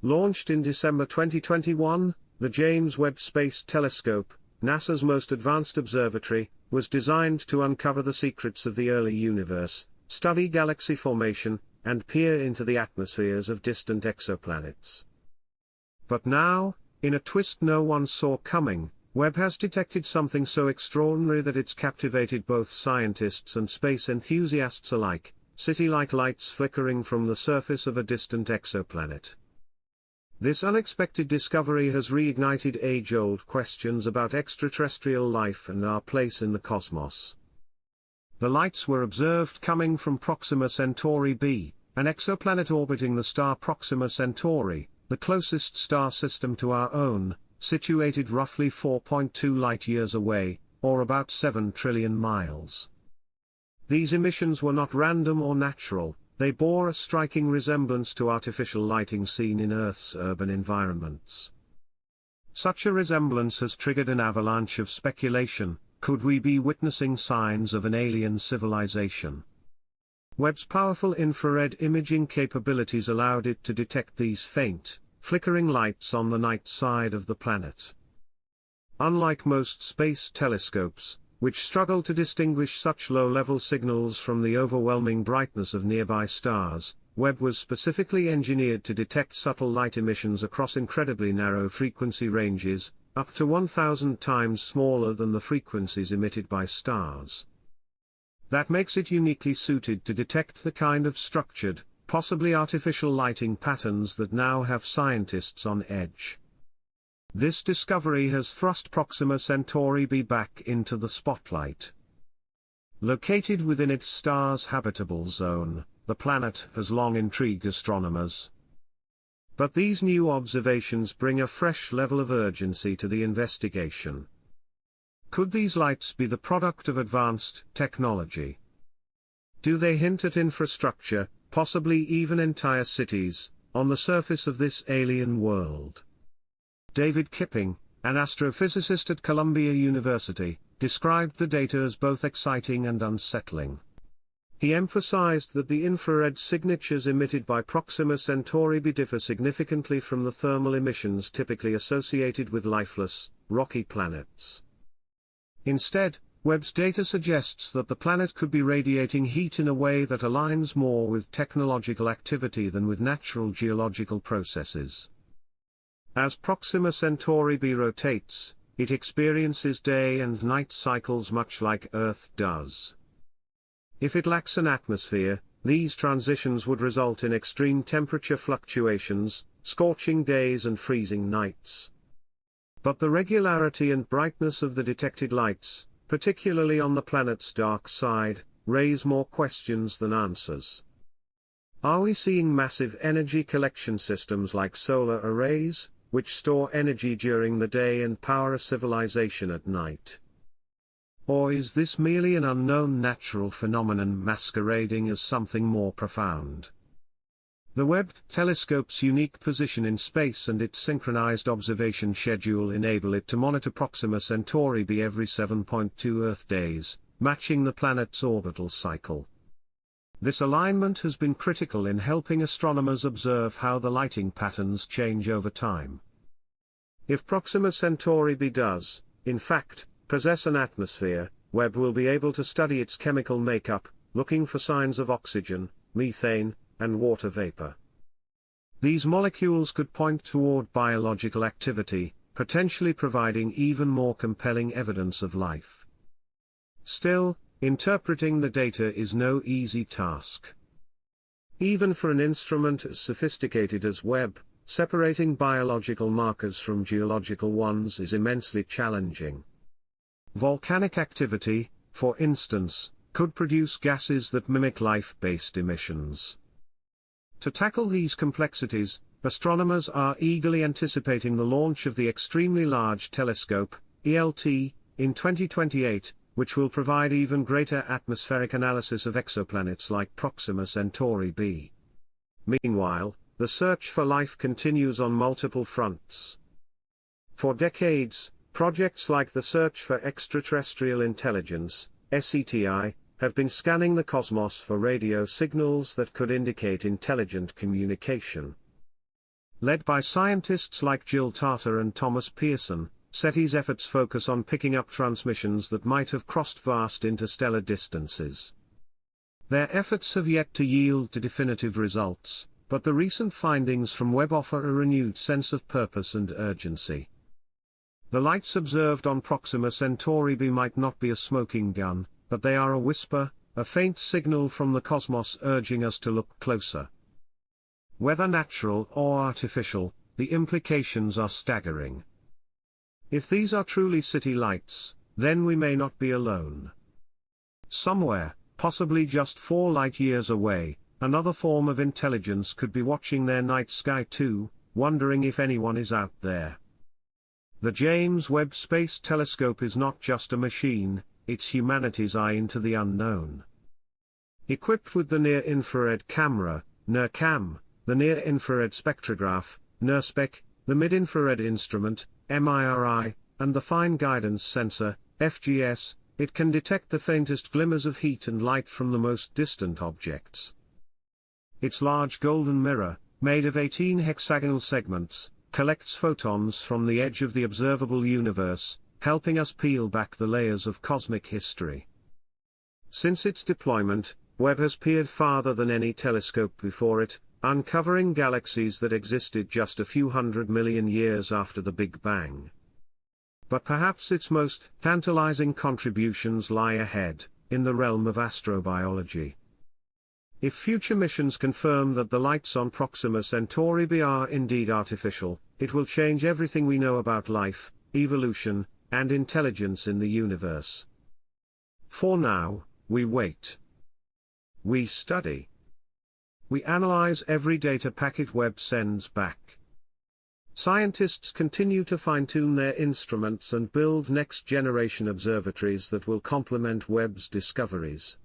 Launched in December 2021, the James Webb Space Telescope, NASA's most advanced observatory, was designed to uncover the secrets of the early universe, study galaxy formation, and peer into the atmospheres of distant exoplanets. But now, in a twist no one saw coming, Webb has detected something so extraordinary that it's captivated both scientists and space enthusiasts alike: city-like lights flickering from the surface of a distant exoplanet. This unexpected discovery has reignited age-old questions about extraterrestrial life and our place in the cosmos. The lights were observed coming from Proxima Centauri b, an exoplanet orbiting the star Proxima Centauri, the closest star system to our own, situated roughly 4.2 light-years away, or about 7 trillion miles. These emissions were not random or natural. They bore a striking resemblance to artificial lighting seen in Earth's urban environments. Such a resemblance has triggered an avalanche of speculation. Could we be witnessing signs of an alien civilization? Webb's powerful infrared imaging capabilities allowed it to detect these faint, flickering lights on the night side of the planet. Unlike most space telescopes, which struggle to distinguish such low-level signals from the overwhelming brightness of nearby stars, Webb was specifically engineered to detect subtle light emissions across incredibly narrow frequency ranges, up to 1,000 times smaller than the frequencies emitted by stars. That makes it uniquely suited to detect the kind of structured, possibly artificial lighting patterns that now have scientists on edge. This discovery has thrust Proxima Centauri b back into the spotlight. Located within its star's habitable zone, the planet has long intrigued astronomers. But these new observations bring a fresh level of urgency to the investigation. Could these lights be the product of advanced technology? Do they hint at infrastructure, possibly even entire cities, on the surface of this alien world? David Kipping, an astrophysicist at Columbia University, described the data as both exciting and unsettling. He emphasized that the infrared signatures emitted by Proxima Centauri b differ significantly from the thermal emissions typically associated with lifeless, rocky planets. Instead, Webb's data suggests that the planet could be radiating heat in a way that aligns more with technological activity than with natural geological processes. As Proxima Centauri b rotates, it experiences day and night cycles much like Earth does. If it lacks an atmosphere, these transitions would result in extreme temperature fluctuations, scorching days and freezing nights. But the regularity and brightness of the detected lights, particularly on the planet's dark side, raise more questions than answers. Are we seeing massive energy collection systems like solar arrays, which store energy during the day and power a civilization at night? Or is this merely an unknown natural phenomenon masquerading as something more profound? The Webb telescope's unique position in space and its synchronized observation schedule enable it to monitor Proxima Centauri b every 7.2 Earth days, matching the planet's orbital cycle. This alignment has been critical in helping astronomers observe how the lighting patterns change over time. If Proxima Centauri b does, in fact, possess an atmosphere, Webb will be able to study its chemical makeup, looking for signs of oxygen, methane, and water vapor. These molecules could point toward biological activity, potentially providing even more compelling evidence of life. Still, interpreting the data is no easy task. Even for an instrument as sophisticated as Webb, separating biological markers from geological ones is immensely challenging. Volcanic activity, for instance, could produce gases that mimic life-based emissions. To tackle these complexities, astronomers are eagerly anticipating the launch of the Extremely Large Telescope, ELT, in 2028, which will provide even greater atmospheric analysis of exoplanets like Proxima Centauri b. Meanwhile, the search for life continues on multiple fronts. For decades, projects like the Search for Extraterrestrial Intelligence, SETI, have been scanning the cosmos for radio signals that could indicate intelligent communication. Led by scientists like Jill Tarter and Thomas Pearson, SETI's efforts focus on picking up transmissions that might have crossed vast interstellar distances. Their efforts have yet to yield to definitive results, but the recent findings from Webb offer a renewed sense of purpose and urgency. The lights observed on Proxima Centauri b might not be a smoking gun, but they are a whisper, a faint signal from the cosmos urging us to look closer. Whether natural or artificial, the implications are staggering. If these are truly city lights, then we may not be alone. Somewhere, possibly just 4 light-years away, another form of intelligence could be watching their night sky too, wondering if anyone is out there. The James Webb Space Telescope is not just a machine, it's humanity's eye into the unknown. Equipped with the near-infrared camera, NIRCam, the near-infrared spectrograph, NIRSPEC, the mid-infrared instrument, MIRI, and the fine guidance sensor, FGS, it can detect the faintest glimmers of heat and light from the most distant objects. Its large golden mirror, made of 18 hexagonal segments, collects photons from the edge of the observable universe, helping us peel back the layers of cosmic history. Since its deployment, Webb has peered farther than any telescope before it, uncovering galaxies that existed just a few 100 million years after the Big Bang. But perhaps its most tantalizing contributions lie ahead, in the realm of astrobiology. If future missions confirm that the lights on Proxima Centauri b are indeed artificial, it will change everything we know about life, evolution, and intelligence in the universe. For now, we wait. We study. We analyze every data packet Webb sends back. Scientists continue to fine-tune their instruments and build next-generation observatories that will complement Webb's discoveries.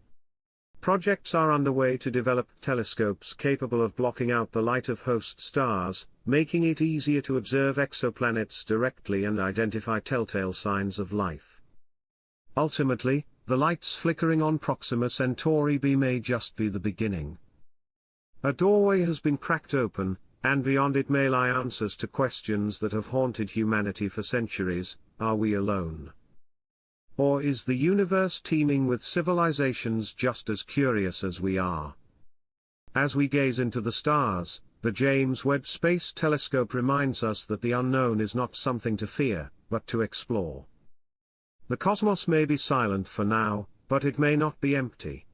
Projects are underway to develop telescopes capable of blocking out the light of host stars, making it easier to observe exoplanets directly and identify telltale signs of life. Ultimately, the lights flickering on Proxima Centauri b may just be the beginning. A doorway has been cracked open, and beyond it may lie answers to questions that have haunted humanity for centuries. Are we alone? Or is the universe teeming with civilizations just as curious as we are? As we gaze into the stars, the James Webb Space Telescope reminds us that the unknown is not something to fear, but to explore. The cosmos may be silent for now, but it may not be empty.